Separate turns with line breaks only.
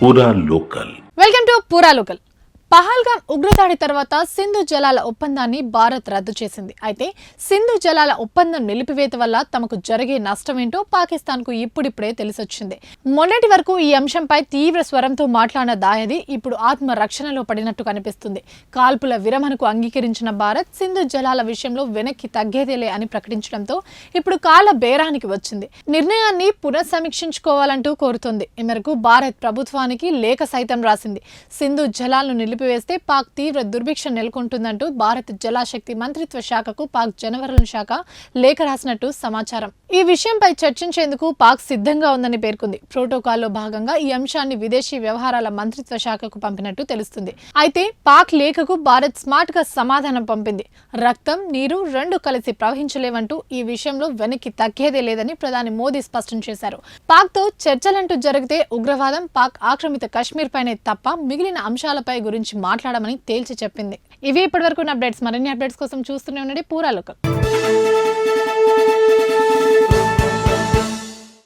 పూరా local.
Welcome to పూరా local. Pahalgam ఉగ్రదాడి తర్వాత సింధు జలాల ఒప్పందాన్ని భారత్ రద్దు చేసింది. అయితే సింధు జలాల ఒప్పందం నిలిపివేత వల్ల తమకు జరిగే నష్టమేంటో పాకిస్తాన్ కు ఇప్పుడిప్పుడే తెలిసొచ్చింది. మొన్నటి వరకు ఈ అంశంపై తీవ్ర స్వరంతో మాట్లాడిన దాయది ఇప్పుడు ఆత్మ రక్షణలో పడినట్టు కనిపిస్తుంది. కాల్పుల విరమణకు అంగీకరించిన భారత్ సింధు జలాల విషయంలో వెనక్కి తగ్గేదేలే అని ప్రకటించడంతో ఇప్పుడు కాల బేరానికి వచ్చింది. నిర్ణయాన్ని పునఃసమీక్షించుకోవాలంటూ కోరుతోంది. ఈ మేరకు భారత్ ప్రభుత్వానికి లేఖ సైతం రాసింది. సింధు జలాలను వేస్తే పాక్ తీవ్ర దుర్భిక్ష నెలకొంటుందంటూ భారత జలశక్తి మంత్రిత్వ శాఖకు పాక్ జనవరుల శాఖ లేఖ రాసినట్టు సమాచారం. ఈ విషయంపై చర్చించేందుకు పాక్ సిద్ధంగా ఉందని పేర్కొంది. ప్రోటోకాల్లో భాగంగా ఈ అంశాన్ని విదేశీ వ్యవహారాల మంత్రిత్వ శాఖకు పంపినట్టు తెలుస్తుంది. అయితే పాక్ లేఖకు భారత్ స్మార్ట్ గా సమాధానం పంపింది. రక్తం, నీరు రెండు కలిసి ప్రవహించలేవంటూ ఈ విషయంలో వెనక్కి తగ్గేదే లేదని ప్రధాని మోదీ స్పష్టం చేశారు. పాక్ తో చర్చలంటూ జరిగితే ఉగ్రవాదం, పాక్ ఆక్రమిత కశ్మీర్ పైనే తప్ప మిగిలిన అంశాలపై గురించి మాట్లాడమని తేల్చి చెప్పింది. ఇవి ఇప్పటివరకు అప్డేట్స్. మరిన్ని అప్డేట్స్ కోసం చూస్తూనే ఉండండి పూరా లోకల్.